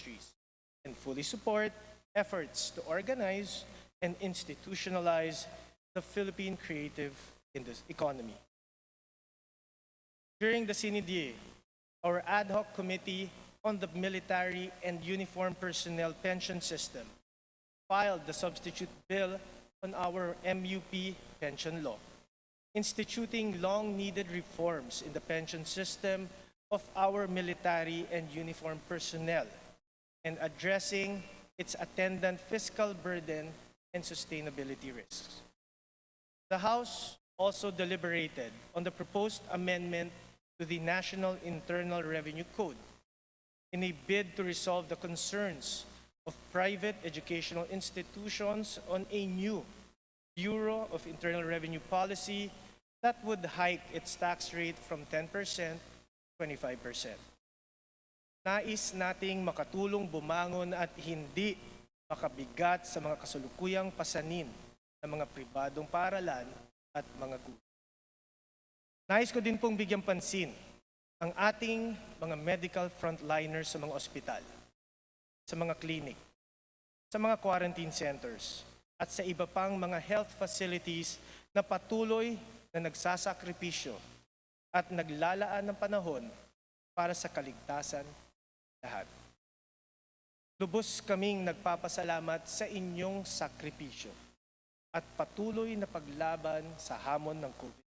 industries and fully support efforts to organize and institutionalize the Philippine creative economy. During the CNDA, our ad hoc committee on the military and uniformed personnel pension system filed the substitute bill on our MUP pension law, instituting long-needed reforms in the pension system of our military and uniformed personnel and addressing its attendant fiscal burden and sustainability risks. The House also deliberated on the proposed amendment to the National Internal Revenue Code in a bid to resolve the concerns of private educational institutions on a new Bureau of Internal Revenue policy that would hike its tax rate from 10% to 25%. Nais nating makatulong bumangon at hindi makabigat sa mga kasulukuyang pasanin ng mga pribadong paaralan at mga guro. Nais ko din pong bigyang pansin ang ating mga medical frontliners sa mga ospital, sa mga clinic, sa mga quarantine centers, at sa iba pang mga health facilities na patuloy na nagsasakripisyo at naglalaan ng panahon para sa kaligtasan lahat. Lubos kaming nagpapasalamat sa inyong sakripisyo at patuloy na paglaban sa hamon ng COVID.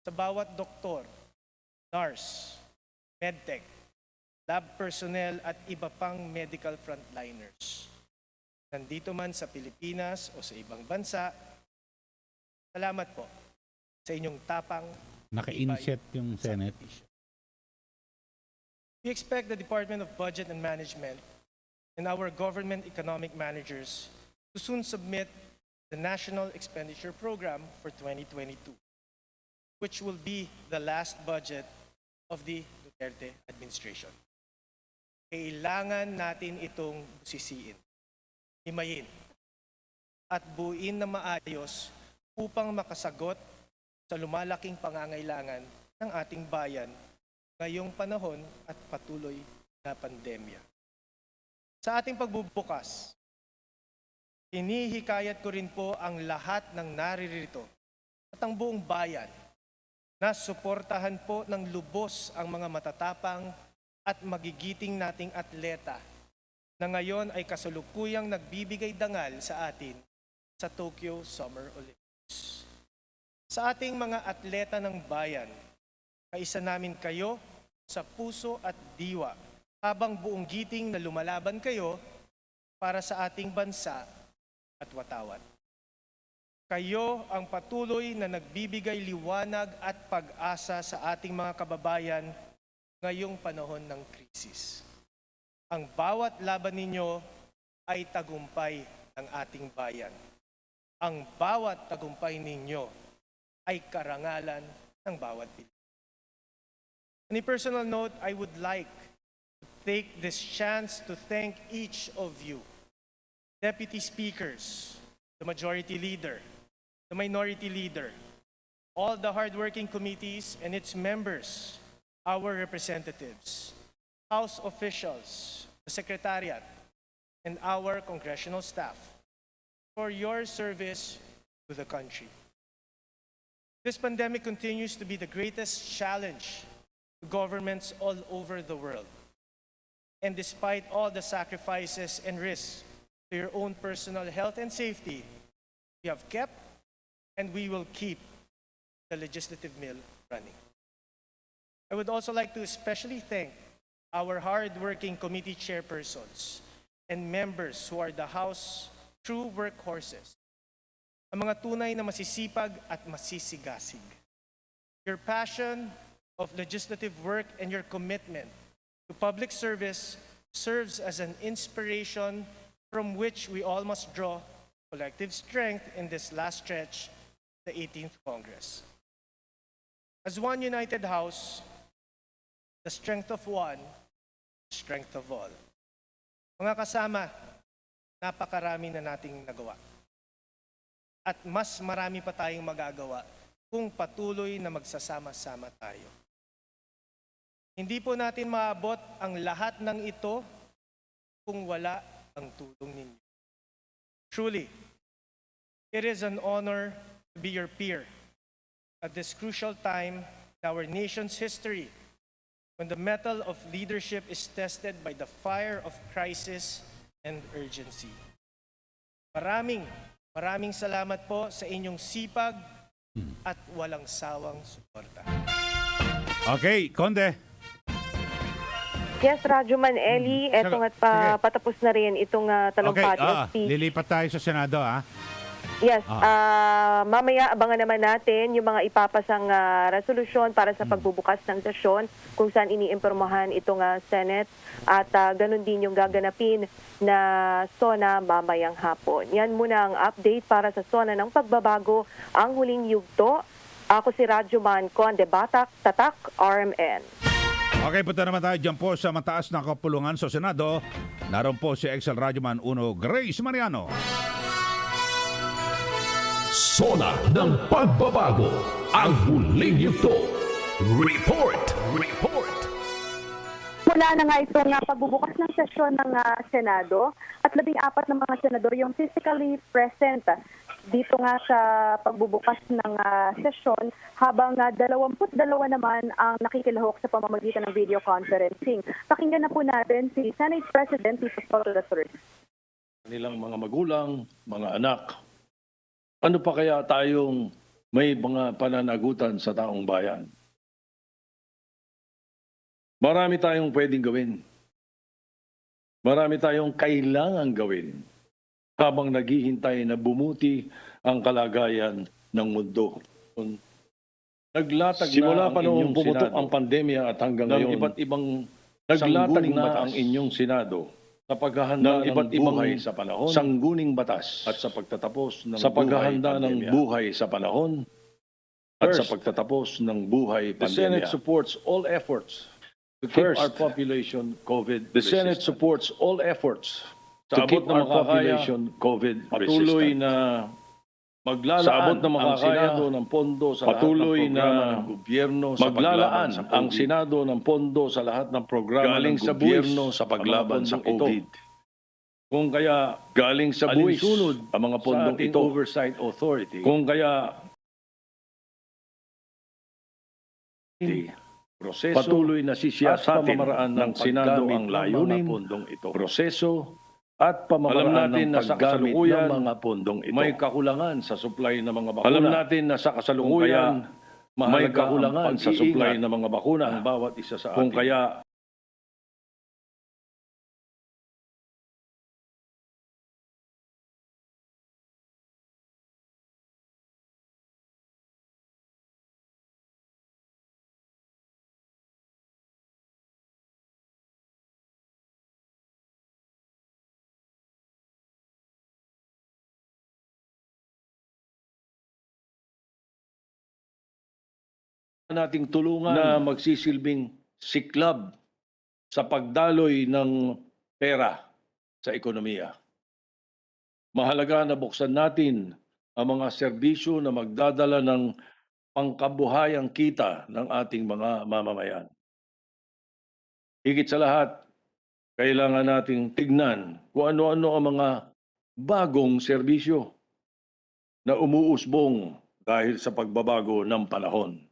Sa bawat doktor, nurse, medtech, lab personnel at iba pang medical frontliners, nandito man sa Pilipinas o sa ibang bansa, salamat po sa inyong tapang. Naka-inset yung Senate. We expect the Department of Budget and Management and our government economic managers to soon submit the National Expenditure Program for 2022, which will be the last budget of the Duterte administration. Kailangan natin itong busisiin, himayin, at buuin na maayos upang makasagot sa lumalaking pangangailangan ng ating bayan ngayong panahon at patuloy na pandemya. Sa ating pagbubukas, hinihikayat ko rin po ang lahat ng naririto at ang buong bayan na suportahan po ng lubos ang mga matatapang at magigiting nating atleta na ngayon ay kasalukuyang nagbibigay dangal sa atin sa Tokyo Summer Olympics. Sa ating mga atleta ng bayan, kaisa namin kayo sa puso at diwa habang buong giting na lumalaban kayo para sa ating bansa at watawat. Kayo ang patuloy na nagbibigay liwanag at pag-asa sa ating mga kababayan ngayong panahon ng krisis. Ang bawat laban ninyo ay tagumpay ng ating bayan. Ang bawat tagumpay ninyo ay karangalan ng bawat Pilipino. On a personal note, I would like to take this chance to thank each of you, deputy speakers, the majority leader, the minority leader, all the hardworking committees and its members, our representatives, House officials, the Secretariat, and our congressional staff for your service to the country. This pandemic continues to be the greatest challenge to governments all over the world. And despite all the sacrifices and risks to your own personal health and safety, we have kept and we will keep the legislative mill running. I would also like to especially thank our hard-working committee chairpersons and members who are the House true workhorses, ang mga tunay na masisipag at masisigasig. Your passion of legislative work and your commitment to public service serves as an inspiration from which we all must draw collective strength in this last stretch, the 18th Congress. As one united House, the strength of one, the strength of all. Mga kasama, napakarami na nating nagawa. At mas marami pa tayong magagawa kung patuloy na magsasama-sama tayo. Hindi po natin maabot ang lahat ng ito kung wala ang tulong ninyo. Truly, it is an honor to be your peer at this crucial time in our nation's history when the mettle of leadership is tested by the fire of crisis and urgency. Maraming salamat po sa inyong sipag at walang sawang suporta. Okay, Konde. Yes, Radyoman Ely, etong at Sige. patapos na rin itong talumpati speech. Lilipat tayo sa Senado, Yes, mamaya abangan naman natin yung mga ipapasang resolusyon para sa pagbubukas ng sesyon kung saan iniimpormahan itong Senate at ganun din yung gaganapin na SONA mamayang hapon. Yan muna ang update para sa SONA ng pagbabago, ang huling yugto. Ako si Radyoman Conde Batak, Tatak, RMN. Okay, punta naman tayo dyan po sa mataas na kapulungan sa Senado. Naroon po si XL Radyoman 1, Grace Mariano. Sona ng pagbabago, ang huling yugto. Report! Mula na nga itong pagbubukas ng sesyon ng Senado at 14 na mga senador yung physically present dito nga sa pagbubukas ng sesyon habang 22 naman ang nakikilahok sa pamamagitan ng video conferencing. Pakinggan na po natin si Senate President Tito Soto III. Kanilang mga magulang, mga anak. Ano pa kaya tayong may mga pananagutan sa taong bayan? Marami tayong pwedeng gawin. Marami tayong kailangan gawin habang naghihintay na bumuti ang kalagayan ng mundo. Naglatag simula pa noong pumutok ang pandemya at hanggang ngayon, iba't ibang naglatag na ang inyong Senado sa paghahanda ng iba't ibang buhay sa panahon, sangguning batas at sa pagtatapos ng sa paghahanda ng buhay sa panahon at sa pagtatapos ng buhay pandemya. The Senate supports all efforts to keep our population COVID resistant. The Senate supports all efforts sa abot na makakaya, COVID patuloy na maglalaan ang Senado ng pondo sa patuloy lahat ng programa ng gobyerno sa maglalaan ang Senado ng pondo sa lahat ng programa ng gobyerno sa paglaban sa COVID. Kung kaya galing sa buwis ang mga pondong ito, oversight authority. Kung kaya proseso patuloy na sisiyasatin ng Senado ang layunin pondong ito. Proseso at pamamaraan ng paggamit ng mga pondong ito. May kakulangan sa supply ng mga bakuna. Alam natin na sa kasalukuyan may kakulangan sa supply ng mga bakuna. Ang bawat isa sa atin. Kung kaya nating tulungan na magsisilbing siklab sa pagdaloy ng pera sa ekonomiya. Mahalaga na buksan natin ang mga serbisyo na magdadala ng pangkabuhayang kita ng ating mga mamamayan. Higit sa lahat, kailangan nating tignan kung ano-ano ang mga bagong serbisyo na umuusbong dahil sa pagbabago ng panahon.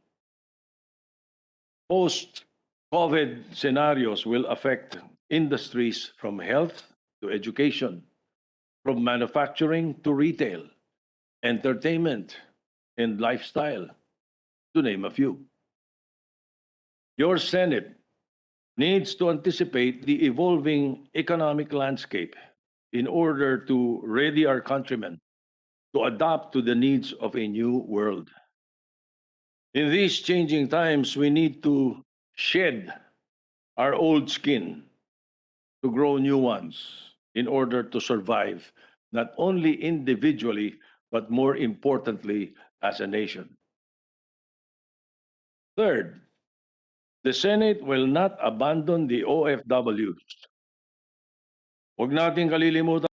Post-COVID scenarios will affect industries from health to education, from manufacturing to retail, entertainment, and lifestyle, to name a few. Your Senate needs to anticipate the evolving economic landscape in order to ready our countrymen to adapt to the needs of a new world. In these changing times, we need to shed our old skin to grow new ones in order to survive, not only individually, but more importantly, as a nation. Third, the Senate will not abandon the OFWs. Huwag nating kalilimutan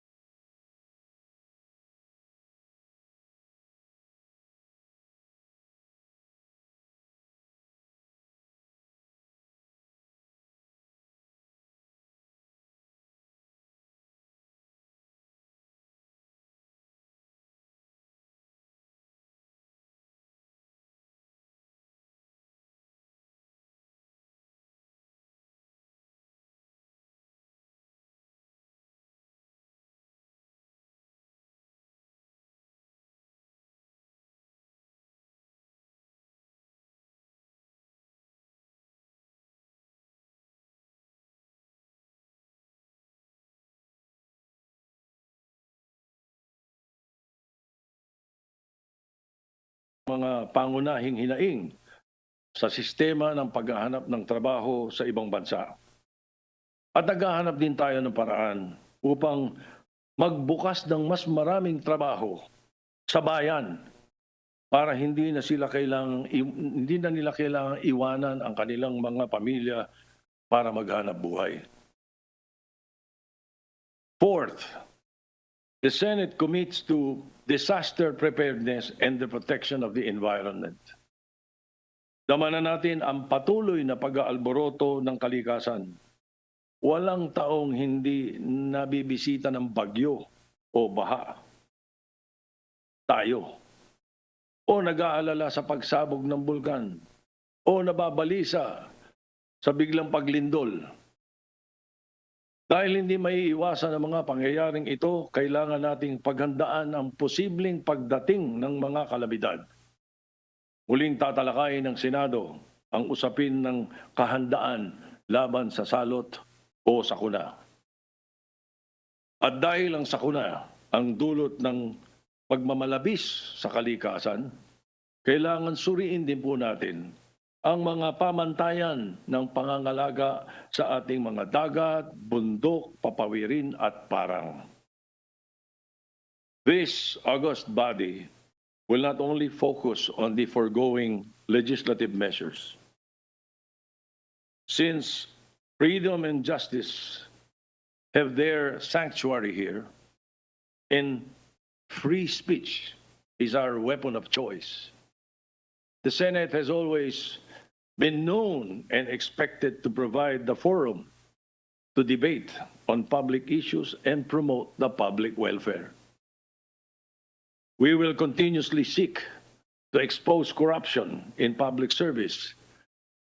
mga pangunahing hinaing sa sistema ng paghahanap ng trabaho sa ibang bansa. At naghahanap din tayo ng paraan upang magbukas ng mas maraming trabaho sa bayan para hindi na nila kailangang iwanan ang kanilang mga pamilya para maghanap buhay. Fourth, the Senate commits to disaster preparedness and the protection of the environment. Damanan natin ang patuloy na pag-aalboroto ng kalikasan. Walang taong hindi nabibisita ng bagyo o baha. Tayo. O nag-aalala sa pagsabog ng bulkan. O nababalisa sa biglang paglindol. Dahil hindi maiiwasan ang mga pangyayaring ito, kailangan nating paghandaan ang posibleng pagdating ng mga kalamidad. Muling tatalakayin ng Senado ang usapin ng kahandaan laban sa salot o sakuna. At dahil ang sakuna ang dulot ng pagmamalabis sa kalikasan, kailangan suriin din po natin ang mga pamantayan ng pangangalaga sa ating mga dagat, bundok, papawirin at parang. This august body will not only focus on the foregoing legislative measures. Since freedom and justice have their sanctuary here, and free speech is our weapon of choice, the Senate has always been known and expected to provide the forum to debate on public issues and promote the public welfare. We will continuously seek to expose corruption in public service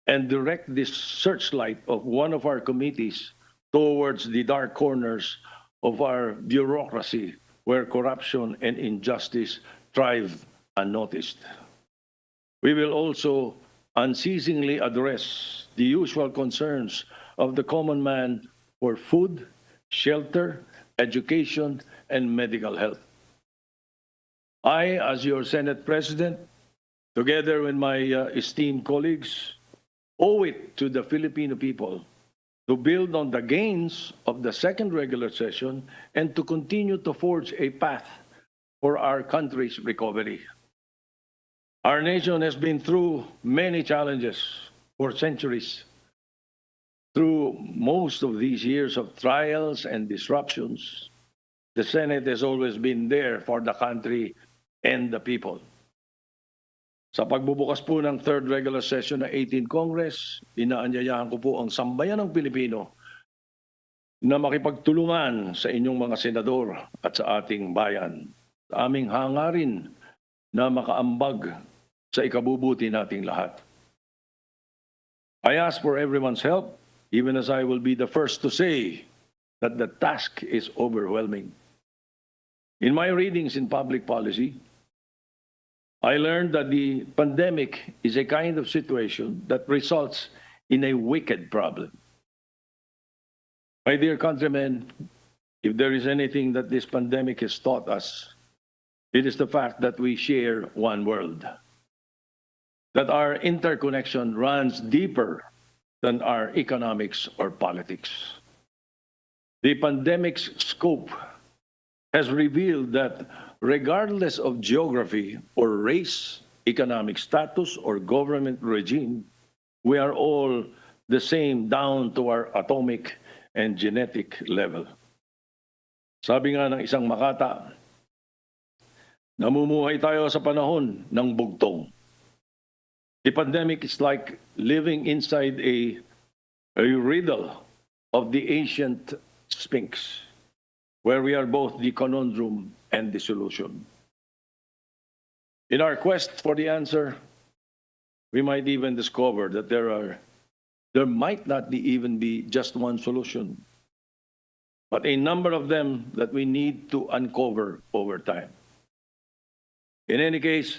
and direct this searchlight of one of our committees towards the dark corners of our bureaucracy where corruption and injustice thrive unnoticed. We will also unceasingly address the usual concerns of the common man for food, shelter, education, and medical health. I, as your Senate President, together with my esteemed colleagues, owe it to the Filipino people to build on the gains of the second regular session and to continue to forge a path for our country's recovery. Our nation has been through many challenges for centuries. Through most of these years of trials and disruptions, the Senate has always been there for the country and the people. Sa pagbubukas po ng third regular session ng 18th Congress, inaanyayahan ko po ang sambayan ng Pilipino na makipagtulungan sa inyong mga senador at sa ating bayan. Sa aming hangarin na makaambag sa ikabubuti nating lahat. I ask for everyone's help, even as I will be the first to say that the task is overwhelming. In my readings in public policy, I learned that the pandemic is a kind of situation that results in a wicked problem. My dear countrymen, if there is anything that this pandemic has taught us, it is the fact that we share one world. That our interconnection runs deeper than our economics or politics. The pandemic's scope has revealed that regardless of geography or race, economic status, or government regime, we are all the same down to our atomic and genetic level. Sabi nga ng isang makata, namumuhay tayo sa panahon ng bugtong. The pandemic is like living inside a riddle of the ancient Sphinx, where we are both the conundrum and the solution. In our quest for the answer, we might even discover that there might not even be just one solution, but a number of them that we need to uncover over time. In any case,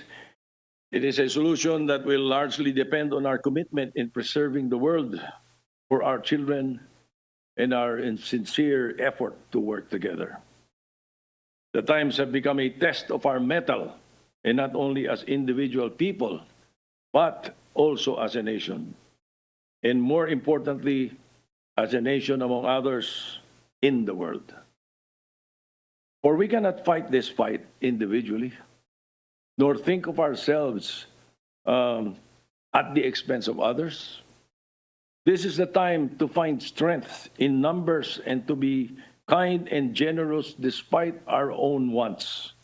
it is a solution that will largely depend on our commitment in preserving the world for our children and our sincere effort to work together. The times have become a test of our mettle and not only as individual people, but also as a nation. And more importantly, as a nation among others in the world. For we cannot fight this fight individually, nor think of ourselves at the expense of others. This is the time to find strength in numbers and to be kind and generous despite our own wants.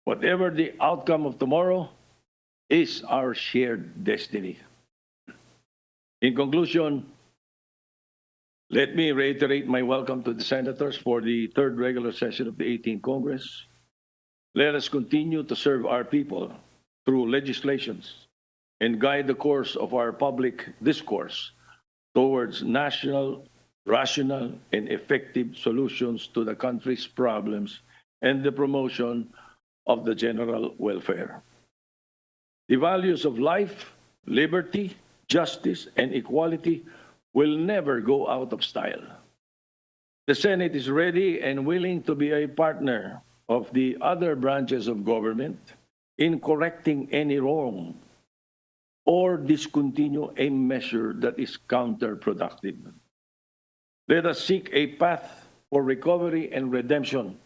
Whatever the outcome of tomorrow is our shared destiny. In conclusion, let me reiterate my welcome to the senators for the third regular session of the 18th Congress. Let us continue to serve our people through legislations and guide the course of our public discourse towards national, rational, and effective solutions to the country's problems and the promotion of the general welfare. The values of life, liberty, justice, and equality will never go out of style. The Senate is ready and willing to be a partner of the other branches of government in correcting any wrong or discontinue a measure that is counterproductive. Let us seek a path for recovery and redemption,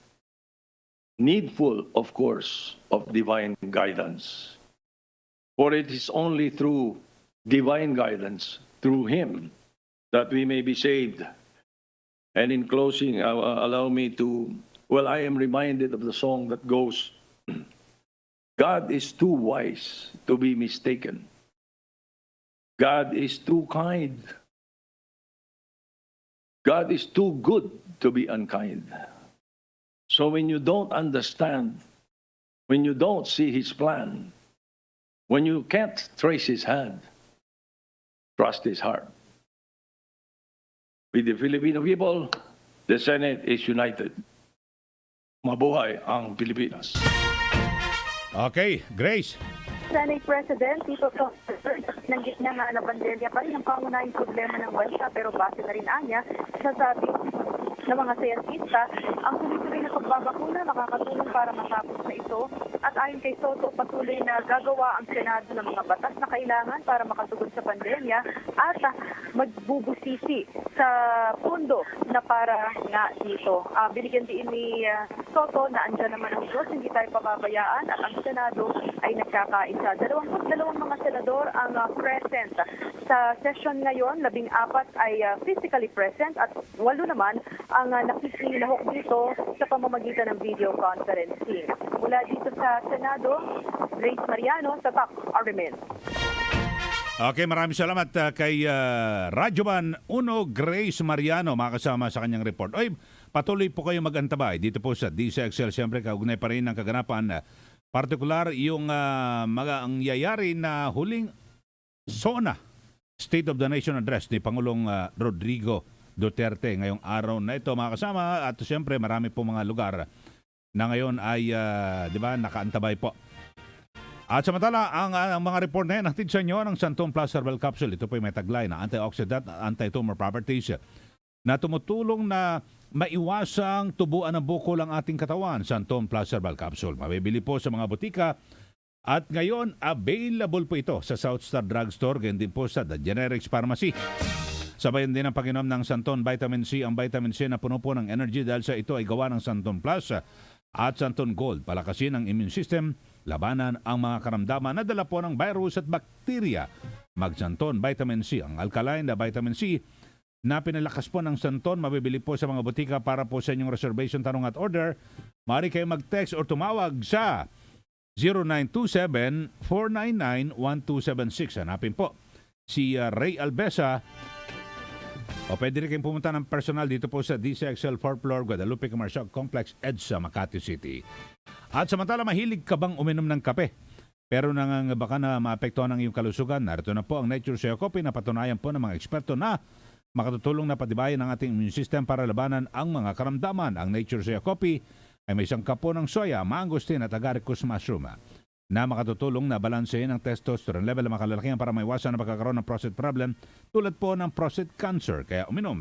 needful, of course, of divine guidance. For it is only through divine guidance, through Him, that we may be saved. And in closing, allow me to, I am reminded of the song that goes, God is too wise to be mistaken. God is too kind. God is too good to be unkind. So when you don't understand, when you don't see His plan, when you can't trace His hand, trust His heart. With the Filipino people, the Senate is united. Mabuhay ang Pilipinas. Okay, Grace. Senate President Tito Soto, ng gitna nga na pandemya pa rin ang pangunahing problema ng bansa, pero base na rin anya sa sabi ng mga siyentista, ang tuloy-tuloy na pagbabakuna makakatulong para matapos na ito. At ayon kay Soto, patuloy na gagawa ang Senado ng mga batas na kailangan para makatugon sa pandemya at magbubusisi sa pundo na para nga dito. Binigyan din ni Soto na andyan naman ang Diyos, hindi tayo pababayaan at ang Senado ay nagkakaisa. 22 mga senador ang present sa session ngayon, 14 ay physically present at 8 naman ang nakikilahok dito sa pamamagitan ng video conferencing. Mula dito sa Senado, Grace Mariano, Tatak Argument. Okay, maraming salamat kay Radyoman Uno Grace Mariano, makasama sa kanyang report. Oy, patuloy po kayo mag-antabay dito po sa DZXL. Siyempre, kaugnay pa rin ng kaganapan. Partikular yung mga angyayari na huling SONA, State of the Nation Address ni Pangulong Rodrigo Duterte ngayong araw na ito, mga kasama. At siyempre, marami po mga lugar na ngayon ay, di ba, nakaantabay po. At samantala, ang mga report na yan, natin sa inyo ng Santon Plus Herbal Capsule. Ito po ay may taglay na antioxidant at anti-tumor properties na tumutulong na maiwasang tubuan ng bukol ang ating katawan. Santon Plus Herbal Capsule. Mabibili po sa mga butika. At ngayon, available po ito sa South Star Drugstore, ganyan din po sa The Generics Pharmacy. Sabayan din ang pag-inom ng Santon Vitamin C. Ang Vitamin C na puno po ng energy dahil sa ito ay gawa ng Santon Plus at Santon Gold. Palakasin ang immune system, labanan ang mga karamdaman na dala po ng virus at bakterya. Mag-Santon Vitamin C. Ang alkaline na Vitamin C na pinalakas po ng Santon, mabibili po sa mga butika para po sa inyong reservation, tanong at order. Maaari kayo mag-text or tumawag sa 0927-499-1276. Hanapin po si Ray Albesa. O pwede rin kayong pumunta ng personal dito po sa DZXL 4th floor, Guadalupe Commercial Complex, EDSA, Makati City. At samantala, mahilig ka bang uminom ng kape? Pero baka na maapektuhan ang iyong kalusugan. Narito na po ang Nature Soya Coffee na patunayan po ng mga eksperto na makatutulong na patibayan ang ating immune system para labanan ang mga karamdaman. Ang Nature Soya Coffee ay may isang kapo ng soya, mangosteen at agaricus mushroom na makatutulong na balansehin ang testosterone level na makalalakihan para maiwasan ang pagkakaroon ng prostate problem tulad po ng prostate cancer. Kaya uminom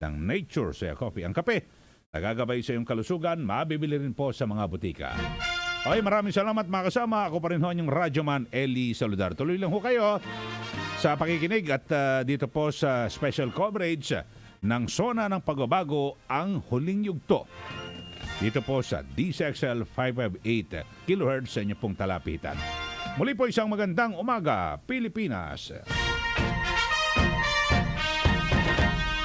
ng Nature Soya Coffee. Ang kape, nagagabay sa iyong kalusugan, mabibili rin po sa mga butika. Okay, maraming salamat mga kasama. Ako pa rin ho yung Radyoman Ely Saludar. Tuloy lang ho kayo sa pakikinig at dito po sa special coverage ng Sona ng Pagbabago, ang huling yugto. Dito po sa DZXL 558 kHz sa inyo pong talapitan. Muli po isang magandang umaga, Pilipinas.